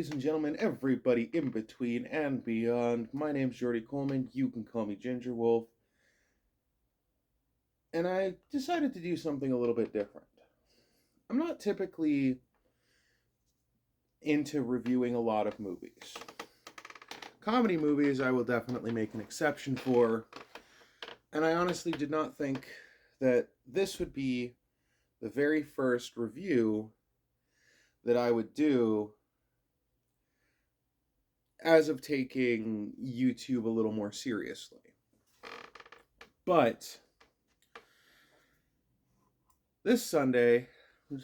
ladies and gentlemen, everybody in between and beyond. My name's Jordy Coleman. You can call me Ginger Wolf. And I decided to do something a little bit different. I'm not typically into reviewing a lot of movies. Comedy movies, I will definitely make an exception for. And I honestly did not think that this would be the very first review that I would do as of taking YouTube a little more seriously. But this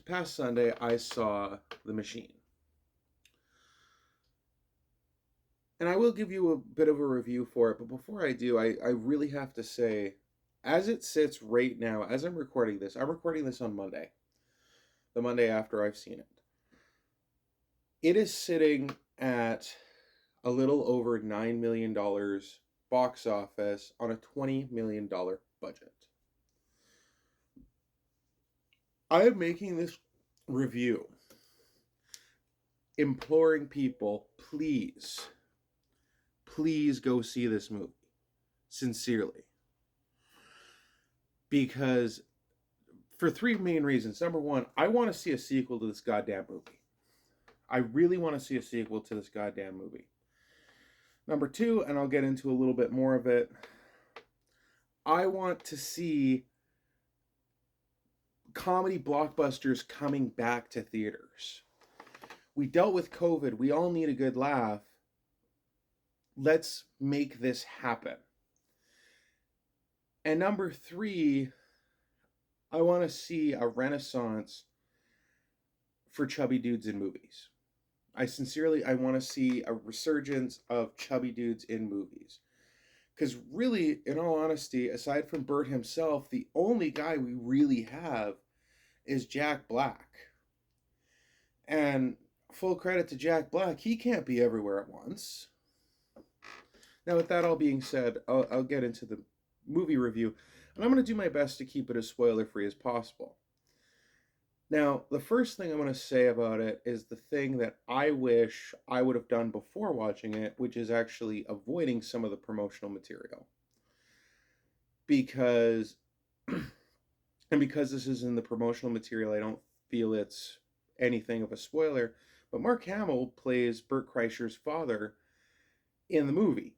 past Sunday, I saw The Machine. And I will give you a bit of a review for it, but before I do, I really have to say, as it sits right now, as I'm recording this on Monday, the Monday after I've seen it. It is sitting at a little over $9 million box office on a $20 million budget. I am making this review imploring people, please go see this movie. Sincerely. Because for three main reasons. Number one, I want to see a sequel to this goddamn movie. I really want to see a sequel to this goddamn movie. Number two, and I'll get into a little bit more of it, I want to see comedy blockbusters coming back to theaters. We dealt with COVID. We all need a good laugh. Let's make this happen. And number three, I want to see a renaissance for chubby dudes in movies. I want to see a resurgence of chubby dudes in movies. Because really, in all honesty, aside from Bert himself, the only guy we really have is Jack Black. And full credit to Jack Black, he can't be everywhere at once. Now, with that all being said, I'll get into the movie review, and I'm going to do my best to keep it as spoiler-free as possible. Now, the first thing I'm going to say about it is the thing that I wish I would have done before watching it, which is actually avoiding some of the promotional material. Because this is in the promotional material, I don't feel it's anything of a spoiler, but Mark Hamill plays Bert Kreischer's father in the movie.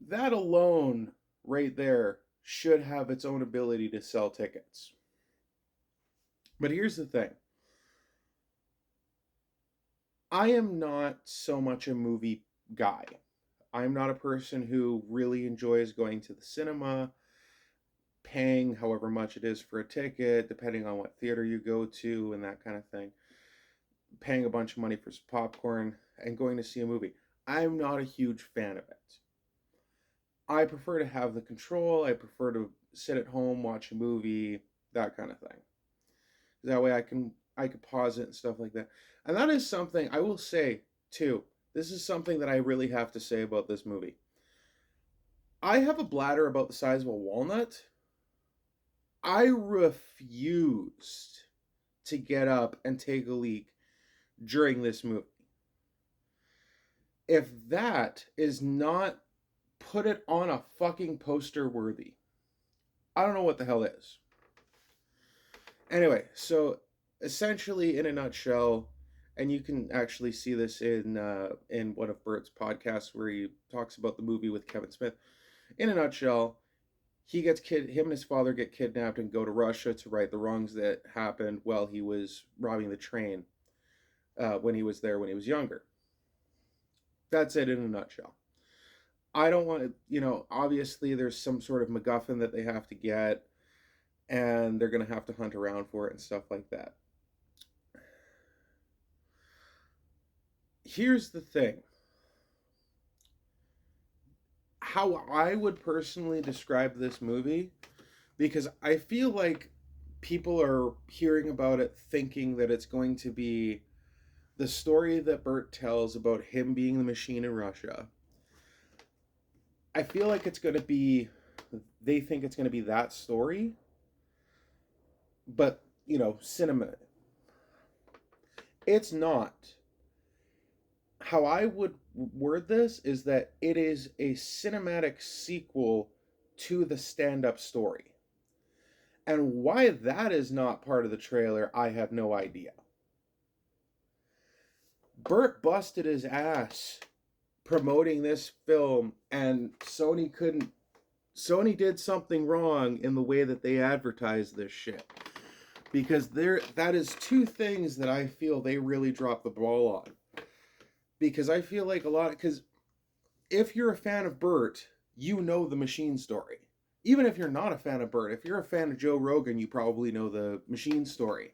That alone, right there, should have its own ability to sell tickets. But here's the thing. I am not so much a movie guy. I'm not a person who really enjoys going to the cinema, paying however much it is for a ticket, depending on what theater you go to and that kind of thing. Paying a bunch of money for some popcorn and going to see a movie. I'm not a huge fan of it. I prefer to have the control. I prefer to sit at home, watch a movie, that kind of thing. That way I can pause it and stuff like that. And that is something I will say too. This is something that I really have to say about this movie. I have a bladder about the size of a walnut. I refused to get up and take a leak during this movie. If that is not put it on a fucking poster worthy, I don't know what the hell is. Anyway, so essentially, in a nutshell, and you can actually see this in one of Bert's podcasts where he talks about the movie with Kevin Smith. In a nutshell, him and his father get kidnapped and go to Russia to right the wrongs that happened while he was robbing the train when he was younger. That's it in a nutshell. I don't want to, obviously there's some sort of MacGuffin that they have to get, and they're going to have to hunt around for it and stuff like that. Here's the thing. How I would personally describe this movie, because I feel like people are hearing about it thinking that it's going to be the story that Bert tells about him being the machine in Russia. I feel like they think it's going to be that story. But, cinema, it's not. How I would word this is that it is a cinematic sequel to the stand up story. And why that is not part of the trailer, I have no idea. Bert busted his ass promoting this film, and Sony did something wrong in the way that they advertised this shit. Because that is two things that I feel they really dropped the ball on. Because I feel like because if you're a fan of Bert, you know the Machine story. Even if you're not a fan of Bert, if you're a fan of Joe Rogan, you probably know the Machine story.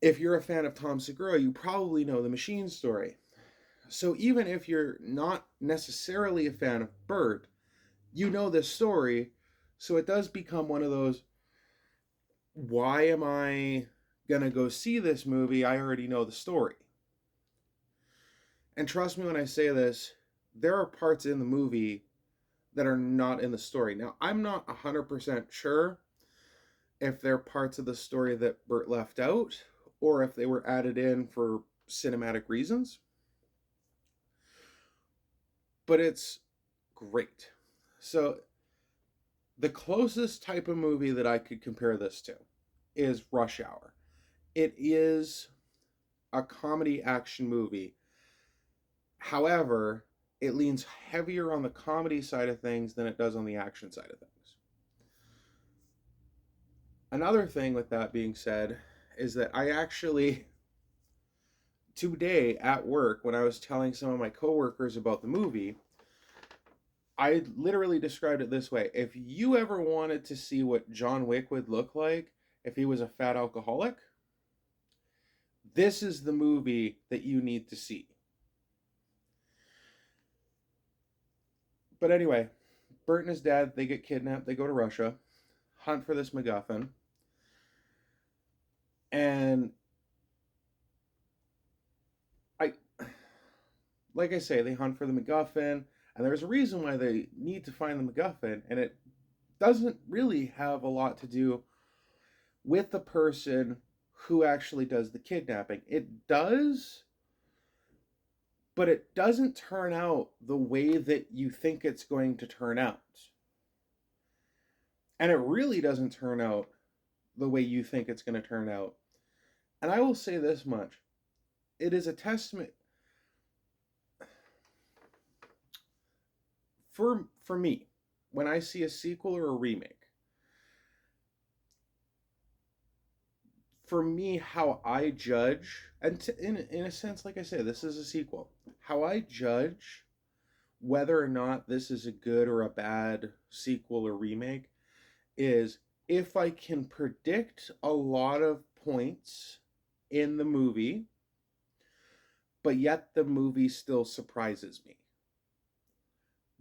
If you're a fan of Tom Segura, you probably know the Machine story. So even if you're not necessarily a fan of Bert, you know this story. So it does become one of those, why am I gonna go see this movie? I already know the story. And trust me when I say this, there are parts in the movie that are not in the story. Now, I'm not 100% sure if they're parts of the story that Bert left out or if they were added in for cinematic reasons. But it's great. So, the closest type of movie that I could compare this to is Rush Hour. It is a comedy action movie. However, it leans heavier on the comedy side of things than it does on the action side of things. Another thing with that being said is that I actually, today at work, when I was telling some of my coworkers about the movie, I literally described it this way. If you ever wanted to see what John Wick would look like if he was a fat alcoholic, this is the movie that you need to see. But anyway, Bert and his dad, they get kidnapped, they go to Russia, hunt for this MacGuffin, and like I say, they hunt for the MacGuffin, and there's a reason why they need to find the MacGuffin, and it doesn't really have a lot to do with the person who actually does the kidnapping. It does, but it doesn't turn out the way that you think it's going to turn out. And it really doesn't turn out the way you think it's going to turn out. And I will say this much. It is a testament for me, when I see a sequel or a remake, for me, how I judge, and in a sense, like I said, this is a sequel. How I judge whether or not this is a good or a bad sequel or remake is if I can predict a lot of points in the movie, but yet the movie still surprises me.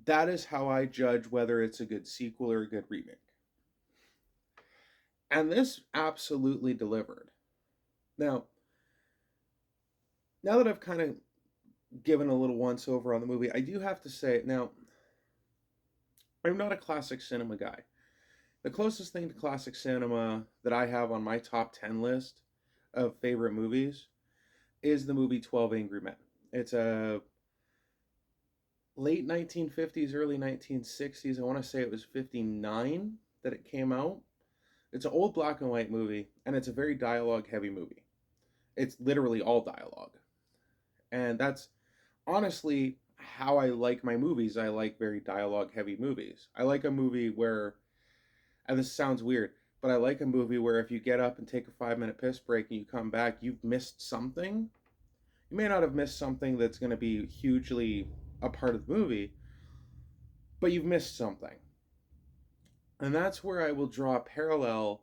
That is how I judge whether it's a good sequel or a good remake. And this absolutely delivered. Now that I've kind of given a little once over on the movie, I do have to say, now, I'm not a classic cinema guy. The closest thing to classic cinema that I have on my top 10 list of favorite movies is the movie 12 Angry Men. It's a late 1950s, early 1960s. I want to say it was 59 that it came out. It's an old black and white movie, and it's a very dialogue heavy movie. It's literally all dialogue. And that's honestly how I like my movies. I like very dialogue heavy movies. I like a movie where, and this sounds weird, but I like a movie where if you get up and take a 5-minute piss break and you come back, you've missed something. You may not have missed something that's going to be hugely a part of the movie, but you've missed something. And that's where I will draw a parallel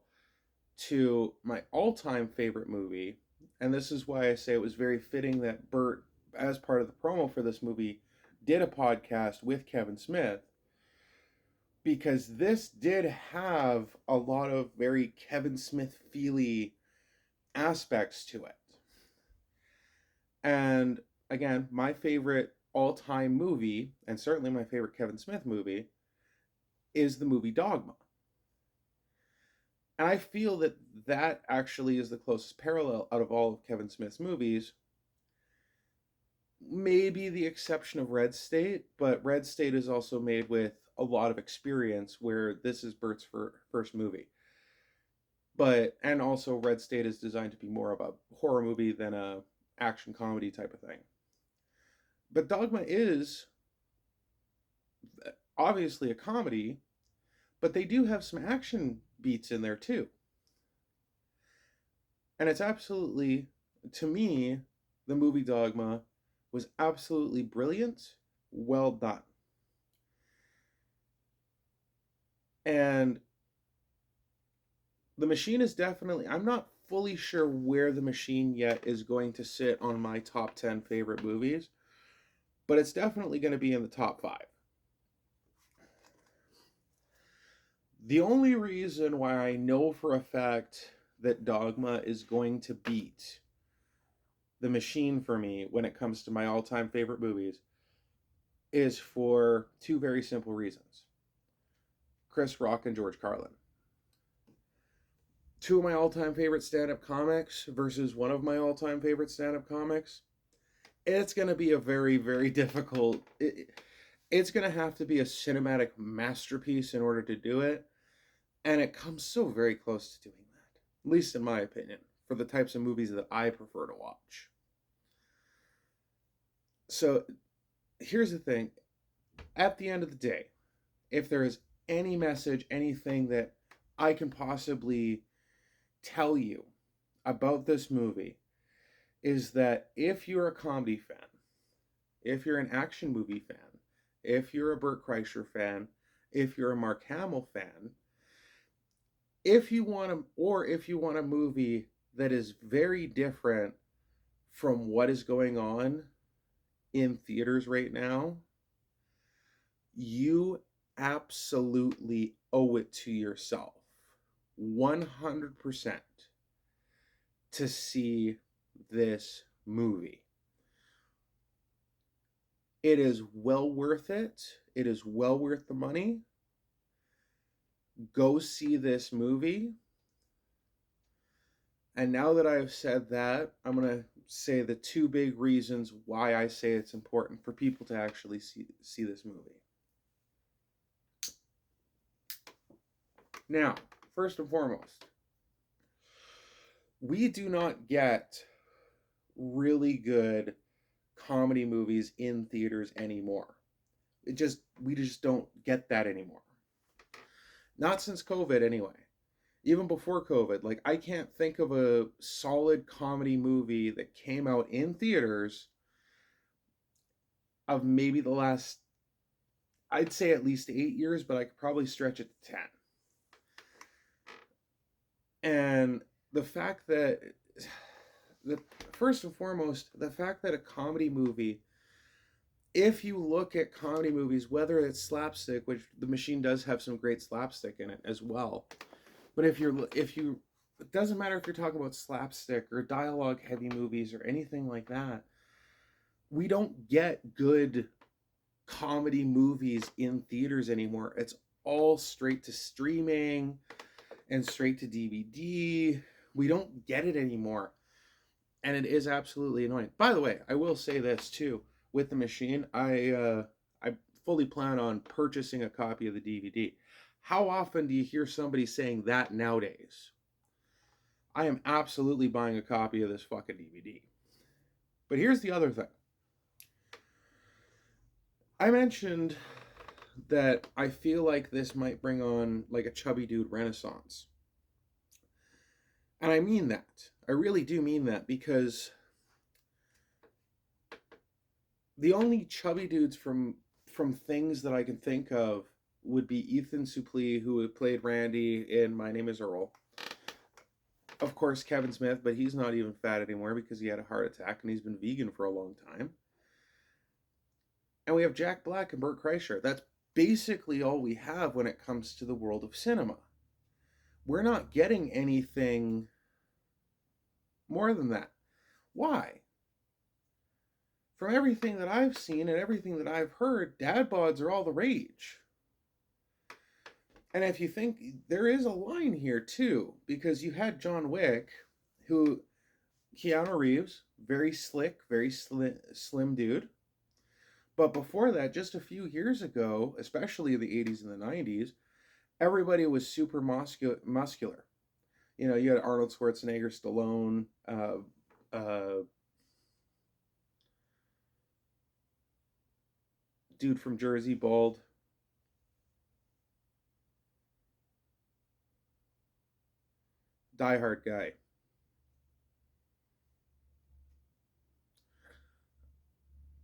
to my all-time favorite movie. And this is why I say it was very fitting that Bert, as part of the promo for this movie, did a podcast with Kevin Smith, because this did have a lot of very Kevin Smith-feely aspects to it. And again, my favorite all-time movie, and certainly my favorite Kevin Smith movie, is the movie Dogma. And I feel that that actually is the closest parallel out of all of Kevin Smith's movies. Maybe the exception of Red State, but Red State is also made with a lot of experience, where this is Bert's first movie. But and also Red State is designed to be more of a horror movie than a action comedy type of thing. But Dogma is obviously a comedy, but they do have some action beats in there too. And it's absolutely, to me, the movie Dogma was absolutely brilliant, well done. And the Machine is definitely, I'm not fully sure where the Machine yet is going to sit on my top 10 favorite movies, but it's definitely going to be in the top 5. The only reason why I know for a fact that Dogma is going to beat the Machine for me when it comes to my all-time favorite movies is for two very simple reasons. Chris Rock and George Carlin. Two of my all-time favorite stand-up comics versus one of my all-time favorite stand-up comics. It's going to be a very, very difficult... It's going to have to be a cinematic masterpiece in order to do it. And it comes so very close to doing that. At least in my opinion. For the types of movies that I prefer to watch. So, here's the thing. At the end of the day, if there is any message, anything that I can possibly tell you about this movie, is that if you're a comedy fan, if you're an action movie fan, if you're a Bert Kreischer fan, if you're a Mark Hamill fan, if you want a movie that is very different from what is going on in theaters right now, you absolutely owe it to yourself 100% to see this movie. It is well worth it. It is well worth the money. Go see this movie. And now that I've said that, I'm going to say the two big reasons why I say it's important for people to actually see this movie. Now, first and foremost, we do not get really good comedy movies in theaters anymore. We just don't get that anymore. Not since COVID anyway. Even before COVID, like, I can't think of a solid comedy movie that came out in theaters of maybe the last, I'd say at least 8 years, but I could probably stretch it to 10. And the fact that, first and foremost, the fact that a comedy movie, if you look at comedy movies, whether it's slapstick, which The Machine does have some great slapstick in it as well, but if you, it doesn't matter if you're talking about slapstick or dialogue heavy movies or anything like that, we don't get good comedy movies in theaters anymore. It's all straight to streaming and straight to DVD. We don't get it anymore. And it is absolutely annoying. By the way, I will say this too. With The Machine, I fully plan on purchasing a copy of the DVD. How often do you hear somebody saying that nowadays? I am absolutely buying a copy of this fucking DVD. But here's the other thing. I mentioned that I feel like this might bring on like a chubby dude renaissance. And I mean that. I really do mean that, because the only chubby dudes from things that I can think of would be Ethan Suplee, who played Randy in My Name is Earl. Of course, Kevin Smith, but he's not even fat anymore because he had a heart attack and he's been vegan for a long time. And we have Jack Black and Bert Kreischer. That's basically all we have when it comes to the world of cinema. We're not getting anything more than that. Why? From everything that I've seen and everything that I've heard, dad bods are all the rage. And if you think, there is a line here too, because you had John Wick, who, Keanu Reeves, very slick, very slim dude. But before that, just a few years ago, especially in the 80s and the 90s, everybody was super muscular. You know, you had Arnold Schwarzenegger, Stallone, dude from Jersey, bald. Die Hard guy.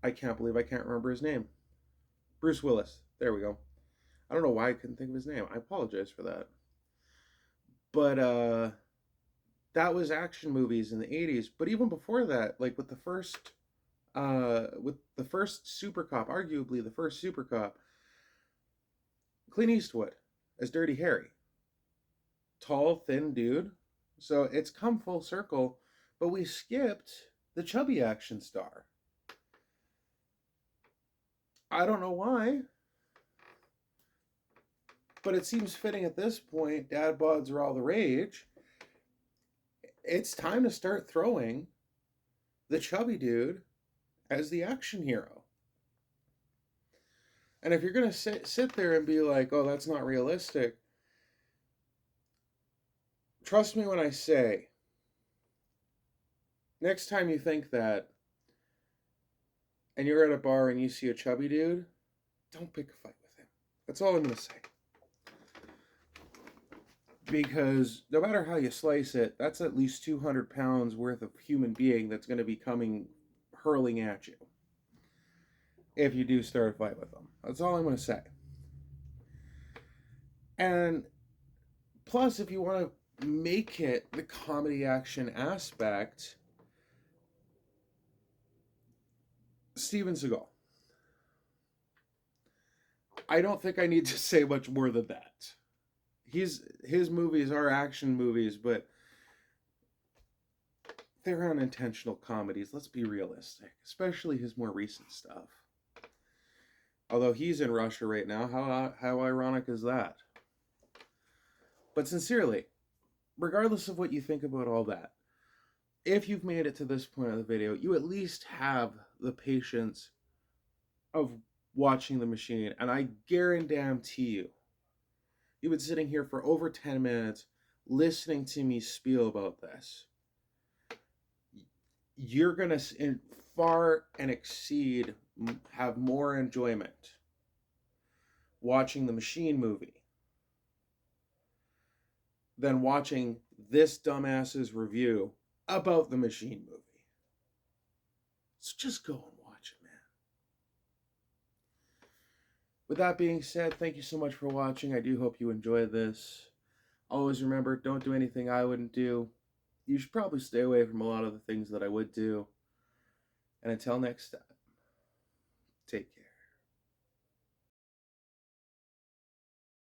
I can't believe I can't remember his name. Bruce Willis. There we go. I don't know why I couldn't think of his name. I apologize for that. But that was action movies in the 80s. But even before that, like with the first Super Cop, arguably the first Super Cop, Clint Eastwood as Dirty Harry. Tall, thin dude. So it's come full circle, but we skipped the chubby action star. I don't know why, but it seems fitting at this point. Dad bods are all the rage. It's time to start throwing the chubby dude as the action hero. And if you're going to sit there and be like, oh, that's not realistic, trust me when I say, next time you think that and you're at a bar and you see a chubby dude, don't pick a fight with him. That's all I'm going to say. Because no matter how you slice it, that's at least 200 pounds worth of human being that's going to be coming hurling at you if you do start a fight with them. That's all I'm going to say. And plus, if you want to make it the comedy action aspect, Steven Seagal. I don't think I need to say much more than that. His movies are action movies, but they're unintentional comedies. Let's be realistic, especially his more recent stuff. Although he's in Russia right now, how ironic is that? But sincerely, regardless of what you think about all that, if you've made it to this point of the video, you at least have the patience of watching the machine, and I guarantee you, you've been sitting here for over 10 minutes listening to me spiel about this. You're going to far and exceed, have more enjoyment watching the Machine movie than watching this dumbass's review about the Machine movie. So just go and watch it, man. With that being said, thank you so much for watching. I do hope you enjoyed this. Always remember, don't do anything I wouldn't do. You should probably stay away from a lot of the things that I would do. And until next time, take care.